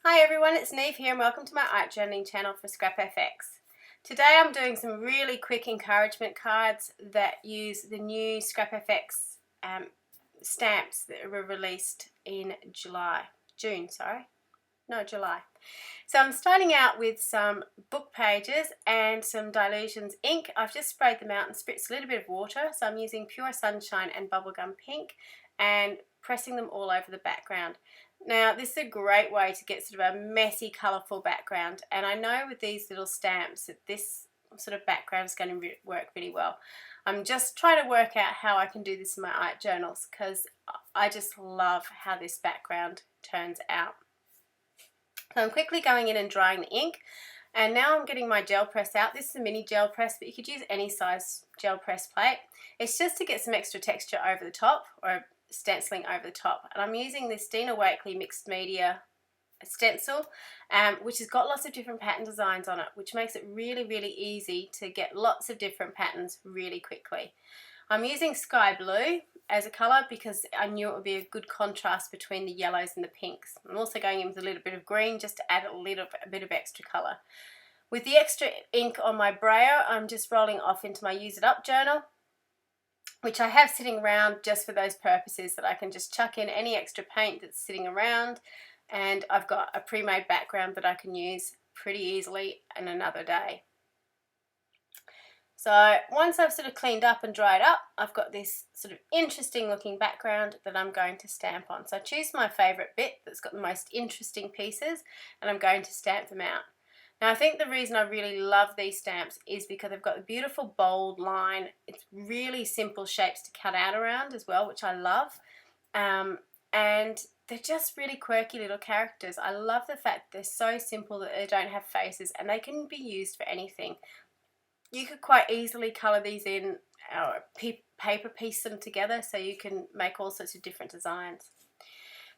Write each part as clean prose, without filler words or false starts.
Hi everyone, it's Neve here and welcome to my art journaling channel for ScrapFX. Today I'm doing some really quick encouragement cards that use the new ScrapFX stamps that were released in July. So I'm starting out with some book pages and some Dylusions ink. I've just sprayed them out and spritzed a little bit of water, so I'm using Pure Sunshine and Bubblegum Pink and pressing them all over the background. Now this is a great way to get sort of a messy, colourful background, and I know with these little stamps that this sort of background is going to work really well. I'm just trying to work out how I can do this in my art journals because I just love how this background turns out. So I'm quickly going in and drying the ink, and now I'm getting my gel press out. This is a mini gel press, but you could use any size gel press plate. It's just to get some extra texture over the top, or stenciling over the top, and I'm using this Dina Wakley mixed media stencil, which has got lots of different pattern designs on it, which makes it really easy to get lots of different patterns really quickly. I'm using sky blue as a colour because I knew it would be a good contrast between the yellows and the pinks. I'm also going in with a little bit of green just to add a bit of extra colour. With the extra ink on my brayer, I'm just rolling off into my Use It Up journal, which I have sitting around just for those purposes, that I can just chuck in any extra paint that's sitting around, and I've got a pre-made background that I can use pretty easily in another day. So once I've sort of cleaned up and dried up, I've got this sort of interesting looking background that I'm going to stamp on. So I choose my favourite bit that's got the most interesting pieces, and I'm going to stamp them out. Now I think the reason I really love these stamps is because they've got a beautiful bold line. It's really simple shapes to cut out around as well, which I love. And they're just really quirky little characters. I love the fact they're so simple that they don't have faces, and they can be used for anything. You could quite easily colour these in or paper piece them together so you can make all sorts of different designs.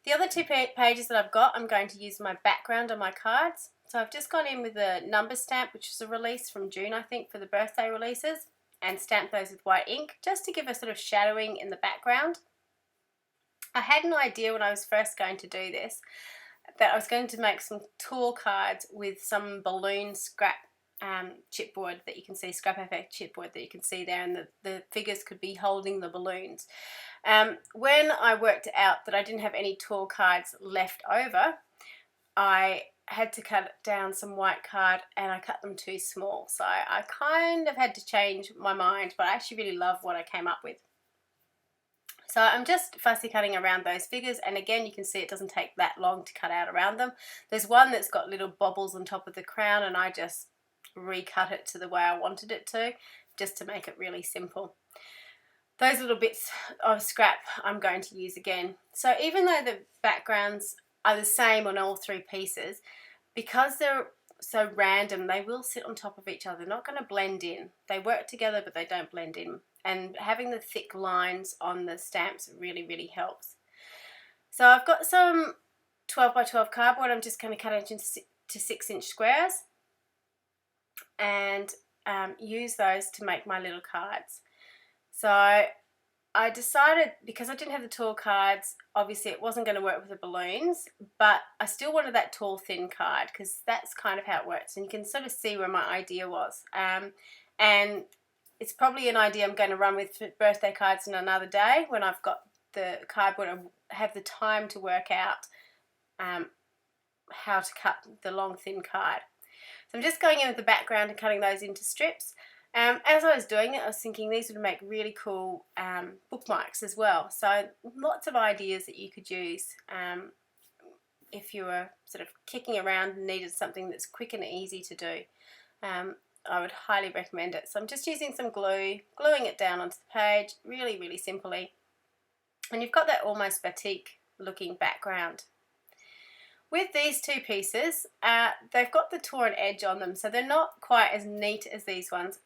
The other two pages that I've got, I'm going to use my background on my cards. So I've just gone in with a number stamp, which is a release from June, I think, for the birthday releases, and stamped those with white ink just to give a sort of shadowing in the background. I had an idea when I was first going to do this that I was going to make some tool cards with some balloon scrap chipboard that you can see, ScrapFX chipboard that you can see there, and the figures could be holding the balloons. When I worked out that I didn't have any tool cards left over, I had to cut down some white card, and I cut them too small, so I kind of had to change my mind, but I actually really love what I came up with. So I'm just fussy cutting around those figures, and again you can see it doesn't take that long to cut out around them. There's one that's got little bobbles on top of the crown, and I just recut it to the way I wanted it to, just to make it really simple. Those little bits of scrap I'm going to use again. So even though the backgrounds are the same on all three pieces, because they're so random, they will sit on top of each other. They're not going to blend in. They work together, but they don't blend in. And having the thick lines on the stamps really helps. So I've got some 12 by 12 cardboard. I'm just going to cut it into 6-inch squares and use those to make my little cards. So I decided, because I didn't have the tall cards, obviously it wasn't going to work with the balloons, but I still wanted that tall thin card because that's kind of how it works, and you can sort of see where my idea was. And it's probably an idea I'm going to run with birthday cards in another day when I've got the cardboard and have the time to work out how to cut the long thin card. So I'm just going in with the background and cutting those into strips. As I was doing it, I was thinking these would make really cool bookmarks as well. So lots of ideas that you could use if you were sort of kicking around and needed something that's quick and easy to do. I would highly recommend it. So I'm just using some glue, gluing it down onto the page, really simply. And you've got that almost batik looking background. With these two pieces, they've got the torn edge on them, so they're not quite as neat as these ones.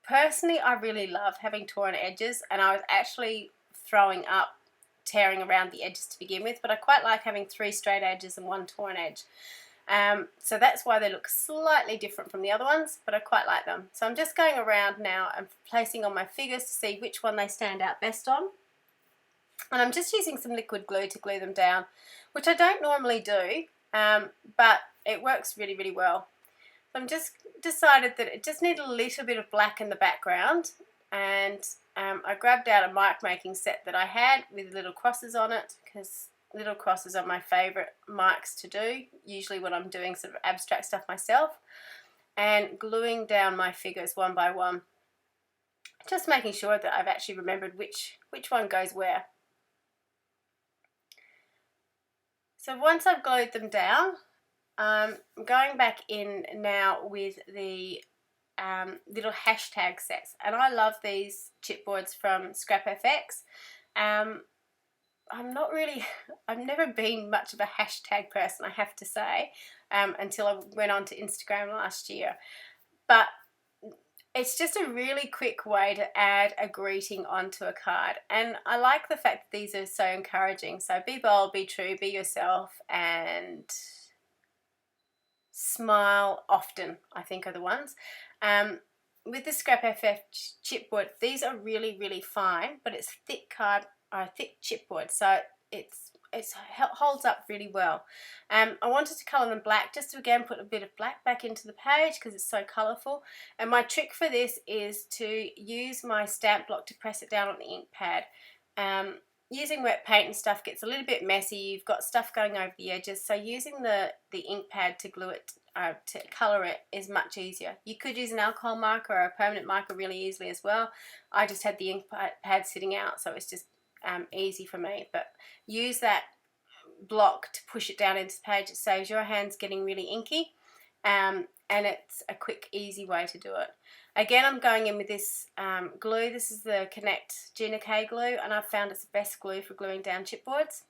Personally, I really love having torn edges, and I was actually throwing up tearing around the edges to begin with, but I quite like having 3 straight edges and 1 torn edge. So that's why they look slightly different from the other ones, but I quite like them. So I'm just going around now and placing on my figures to see which one they stand out best on. And I'm just using some liquid glue to glue them down, which I don't normally do, but it works really, really well. So I'm just decided that it just needed a little bit of black in the background, and I grabbed out a mark making set that I had with little crosses on it, because little crosses are my favourite marks to do, usually when I'm doing sort of abstract stuff myself, and gluing down my figures one by one, just making sure that I've actually remembered which one goes where. So once I've glued them down, I'm going back in now with the little hashtag sets, and I love these chipboards from ScrapFX. I've never been much of a hashtag person, I have to say, until I went on to Instagram last year. But it's just a really quick way to add a greeting onto a card, and I like the fact that these are so encouraging. So be bold, be true, be yourself, and smile often, I think, are the ones. With the ScrapFX chipboard, these are really, really fine, but it's thick chipboard, so it holds up really well. I wanted to colour them black, just to again put a bit of black back into the page because it's so colourful. And my trick for this is to use my stamp block to press it down on the ink pad. Using wet paint and stuff gets a little bit messy. You've got stuff going over the edges, so using the ink pad to glue it, to colour it, is much easier. You could use an alcohol marker or a permanent marker really easily as well. I just had the ink pad sitting out, so it's just easy for me. But use that block to push it down into the page. It saves your hands getting really inky, and it's a quick, easy way to do it. Again, I'm going in with this glue. This is the Connect Gina K glue, and I've found it's the best glue for gluing down chipboards.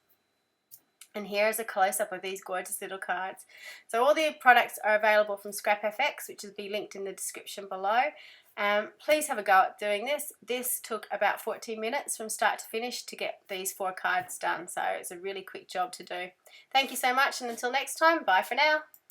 And here is a close-up of these gorgeous little cards. So all the products are available from ScrapFX, which will be linked in the description below. Please have a go at doing this. This took about 14 minutes from start to finish to get these 4 cards done, so it's a really quick job to do. Thank you so much, and until next time, bye for now.